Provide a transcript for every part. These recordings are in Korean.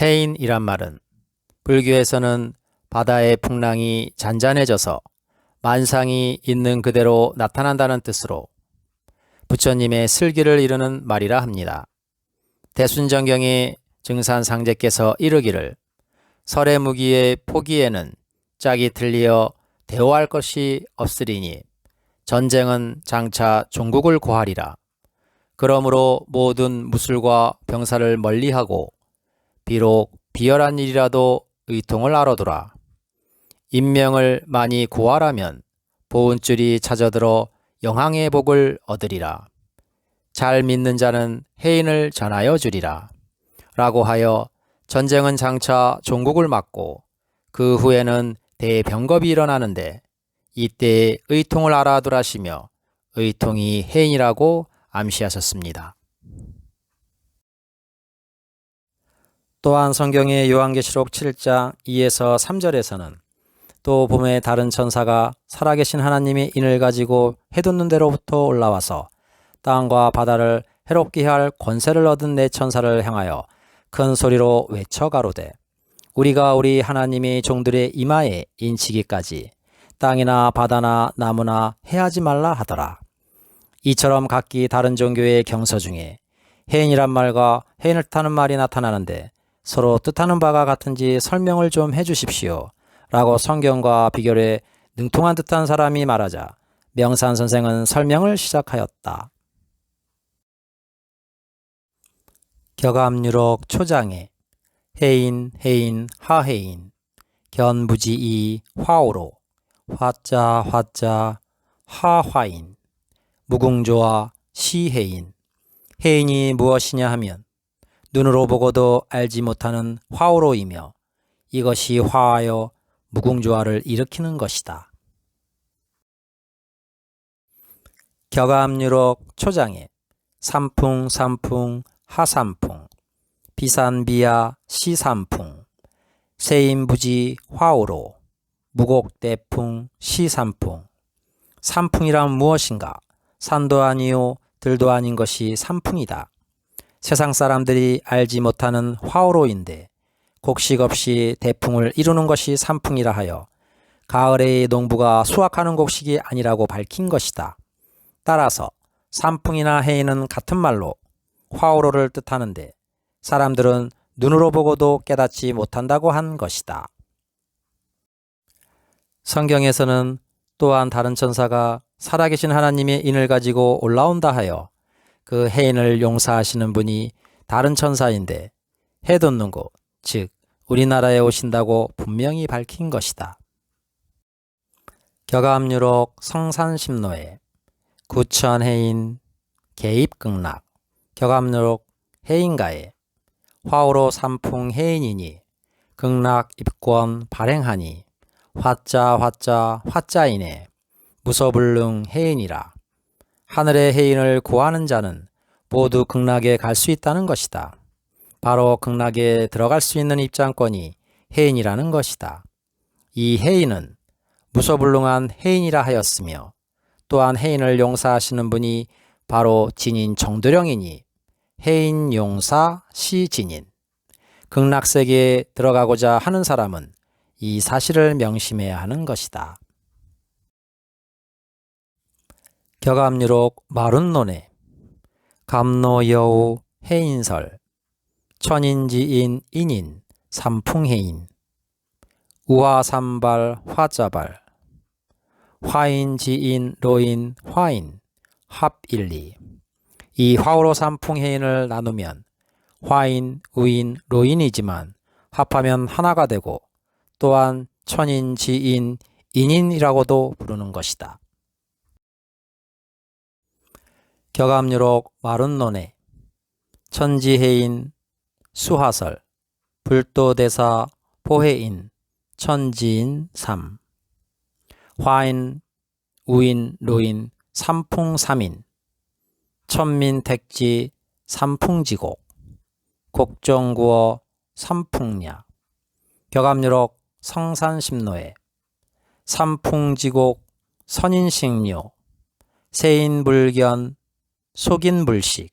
해인이란 말은 불교에서는 바다의 풍랑이 잔잔해져서 만상이 있는 그대로 나타난다는 뜻으로 부처님의 슬기를 이루는 말이라 합니다. 대순정경의 증산상제께서 이르기를 설해무기의 포기에는 짝이 틀리어 대오할 것이 없으리니 전쟁은 장차 종국을 고하리라. 그러므로 모든 무술과 병사를 멀리하고 비록 비열한 일이라도 의통을 알아두라. 인명을 많이 고하라면 보은줄이 찾아들어 영항의 복을 얻으리라. 잘 믿는 자는 해인을 전하여 주리라. 라고 하여 전쟁은 장차 종국을 맞고 그 후에는 대병겁이 일어나는데 이때의 의통을 알아두라시며 의통이 해인이라고 암시하셨습니다. 또한 성경의 요한계시록 7장 2에서 3절에서는 또 봄에 다른 천사가 살아계신 하나님의 인을 가지고 해돋는 데로부터 올라와서 땅과 바다를 해롭게 할 권세를 얻은 네 천사를 향하여 큰 소리로 외쳐 가로되 우리가 우리 하나님의 종들의 이마에 인치기까지 땅이나 바다나 나무나 해하지 말라 하더라. 이처럼 각기 다른 종교의 경서 중에 해인이란 말과 해인을 뜻하는 말이 나타나는데 서로 뜻하는 바가 같은지 설명을 좀 해주십시오. 라고 성경과 비교를 능통한 듯한 사람이 말하자 명산 선생은 설명을 시작하였다. 격암유록 초장에 해인, 해인, 하해인, 견부지이, 화오로, 화자, 화자, 하화인, 무궁조와 시해인. 해인이 무엇이냐 하면 눈으로 보고도 알지 못하는 화오로이며 이것이 화하여 무궁조화를 일으키는 것이다. 격암유록 초장에 삼풍, 삼풍, 하삼풍, 비산비야, 시삼풍, 세인부지, 화오로, 무곡대풍, 시삼풍. 삼풍이란 무엇인가? 산도 아니요 들도 아닌 것이 삼풍이다. 세상 사람들이 알지 못하는 화오로인데 곡식 없이 대풍을 이루는 것이 삼풍이라 하여 가을의 농부가 수확하는 곡식이 아니라고 밝힌 것이다. 따라서 삼풍이나 해인은 같은 말로 화오로를 뜻하는데 사람들은 눈으로 보고도 깨닫지 못한다고 한 것이다. 성경에서는 또한 다른 천사가 살아계신 하나님의 인을 가지고 올라온다 하여 그 해인을 용사하시는 분이 다른 천사인데 해돋는 곳, 즉 우리나라에 오신다고 분명히 밝힌 것이다. 격암유록 성산심노에 구천해인 개입극락 격암유록 해인가에 화오로 삼풍 해인이니 극락 입권 발행하니 화자 화자 화자이네 무서불능 해인이라. 하늘의 해인을 구하는 자는 모두 극락에 갈 수 있다는 것이다. 바로 극락에 들어갈 수 있는 입장권이 해인이라는 것이다. 이 해인은 무서불능한 해인이라 하였으며 또한 해인을 용사하시는 분이 바로 진인 정도령이니 해인 용사 시진인. 극락세계에 들어가고자 하는 사람은 이 사실을 명심해야 하는 것이다. 격암유록 마룬론에 감노여우 해인설 천인지인 인인 삼풍해인 우화삼발 화자발 화인지인 로인 화인 합일리. 이 화오로 삼풍해인을 나누면 화인, 우인, 로인이지만 합하면 하나가 되고 또한 천인지인 인인이라고도 부르는 것이다. 격암유록 마룬론에 천지해인 수하설 불도대사 보해인 천지인 삼 화인, 우인, 로인 삼풍삼인 천민택지 삼풍지곡 곡정구어 삼풍야. 격암유록 성산심노에 삼풍지곡 선인식료 세인불견 속인불식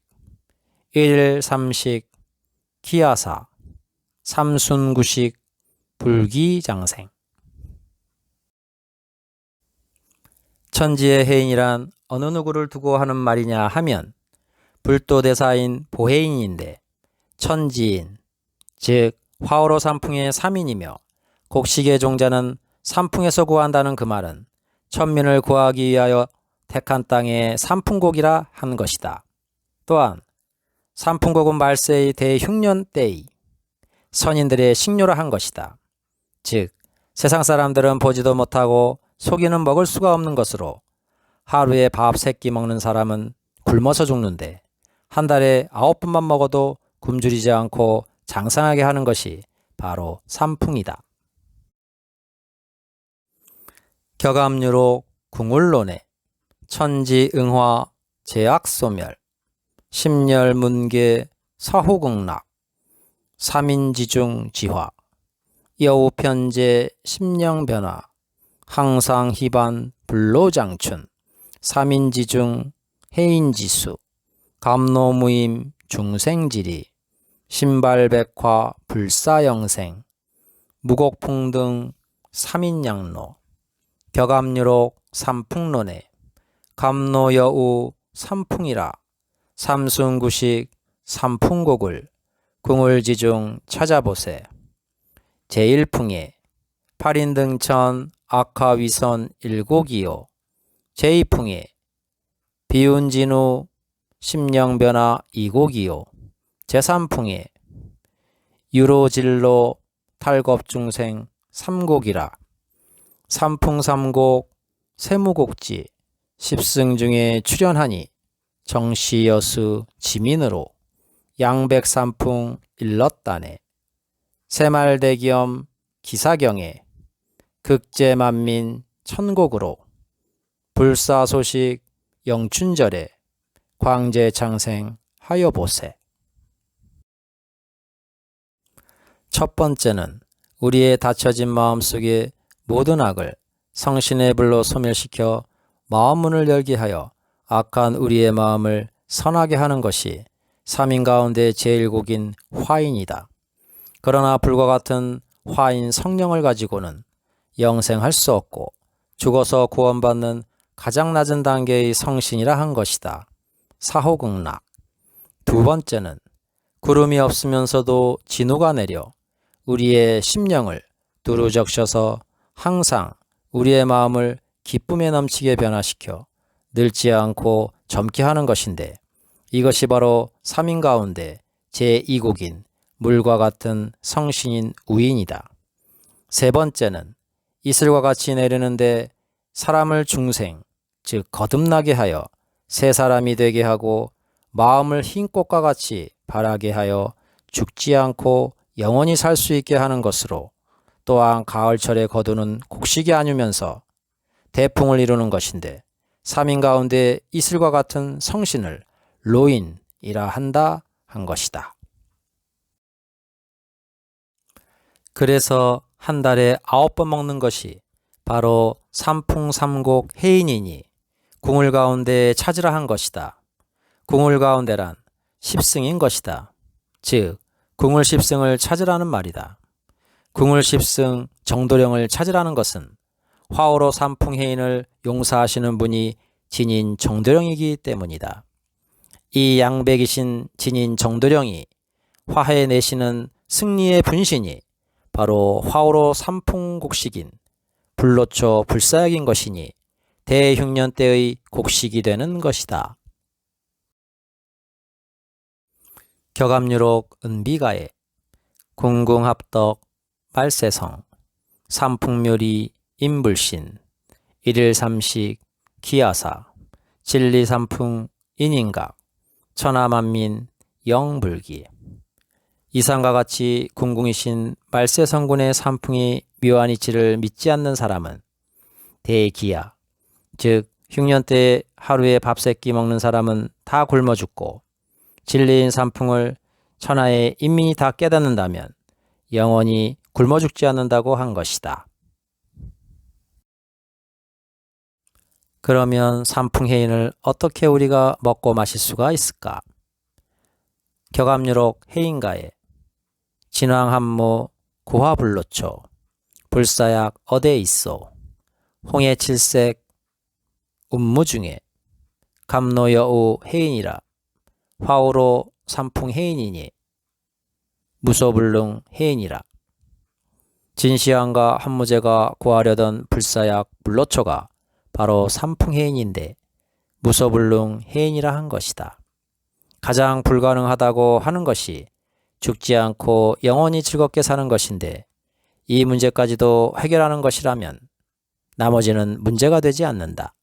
일삼식 기야사 삼순구식 불기장생. 천지의 해인이란 어느 누구를 두고 하는 말이냐 하면 불도대사인 보해인인데, 천지인 즉 화오로 삼풍의 삼인이며 곡식의 종자는 삼풍에서 구한다는 그 말은 천민을 구하기 위하여 택한 땅의 삼풍곡이라 한 것이다. 또한 삼풍곡은 말세의 대흉년 때의 선인들의 식료라 한 것이다. 즉 세상 사람들은 보지도 못하고 소기는 먹을 수가 없는 것으로 하루에 밥 3끼 먹는 사람은 굶어서 죽는데, 한 달에 9번만 먹어도 굶주리지 않고 장상하게 하는 것이 바로 삼풍이다. 격암유록 궁울론에 천지응화 제악소멸 십열문계 사후극락 삼인지중 지화 여우편제 심령변화 항상희반 불로장춘 삼인지중 해인지수 감노무임 중생지리 신발백화 불사영생 무곡풍등 삼인양로 격암유록 삼풍론에 감노여우 삼풍이라 삼순구식 삼풍곡을 궁울지중 찾아보세. 제1풍에 팔인등천 악화위선 일곡이요. 제2풍에 비운진우 심령변화 2곡이요. 제3풍에 유로진로 탈겁중생 3곡이라. 삼풍삼곡 세무곡지 십승 중에 출연하니 정시여수 지민으로 양백삼풍 일렀다네. 새말대기엄 기사경에 극제만민 천곡으로 불사소식 영춘절에 광제창생 하여보세. 첫 번째는 우리의 닫혀진 마음속에 모든 악을 성신의 불로 소멸시켜 마음문을 열게 하여 악한 우리의 마음을 선하게 하는 것이 삼인 가운데 제1곡인 화인이다. 그러나 불과 같은 화인 성령을 가지고는 영생할 수 없고 죽어서 구원받는 가장 낮은 단계의 성신이라 한 것이다. 사호극락. 두 번째는 구름이 없으면서도 진우가 내려 우리의 심령을 두루적셔서 항상 우리의 마음을 기쁨에 넘치게 변화시켜 늙지 않고 젊게 하는 것인데, 이것이 바로 삼인 가운데 제2곡인 물과 같은 성신인 우인이다. 세 번째는 이슬과 같이 내리는데 사람을 중생, 즉 거듭나게 하여 새 사람이 되게 하고 마음을 흰 꽃과 같이 바라게 하여 죽지 않고 영원히 살 수 있게 하는 것으로, 또한 가을철에 거두는 곡식이 아니면서 대풍을 이루는 것인데, 삼인 가운데 이슬과 같은 성신을 로인이라 한다 한 것이다. 그래서 한 달에 9번 먹는 것이 바로 삼풍삼곡 해인이니 궁울 가운데 찾으라 한 것이다. 궁울 가운데란 십승인 것이다. 즉 궁울 십승을 찾으라는 말이다. 궁울 십승 정도령을 찾으라는 것은 화오로 삼풍해인을 용사하시는 분이 진인 정도령이기 때문이다. 이 양백이신 진인 정도령이 화해 내시는 승리의 분신이 바로 화오로 삼풍곡식인 불로초 불사약인 것이니 대흉년 때의 곡식이 되는 것이다. 격암유록 은비가에 궁궁합덕 말세성 삼풍묘리 인불신 일일삼식 기아사 진리삼풍 인인각 천하만민 영불기. 이상과 같이 궁궁이신 말세성군의 삼풍이 묘한 이치를 믿지 않는 사람은 대기야, 즉 흉년 때 하루에 밥 3끼 먹는 사람은 다 굶어 죽고, 진리인 삼풍을 천하의 인민이 다 깨닫는다면 영원히 굶어 죽지 않는다고 한 것이다. 그러면 삼풍해인을 어떻게 우리가 먹고 마실 수가 있을까? 격암유록 해인가에 진왕한무 구화불로초 불사약 어디 있소 홍해칠색 운무중에 감노여우 해인이라 화오로 삼풍해인이니 무소불능 해인이라. 진시황과 한무제가 구하려던 불사약 불로초가 바로 삼풍해인인데 무소불능 해인이라 한 것이다. 가장 불가능하다고 하는 것이 죽지 않고 영원히 즐겁게 사는 것인데 이 문제까지도 해결하는 것이라면 나머지는 문제가 되지 않는다.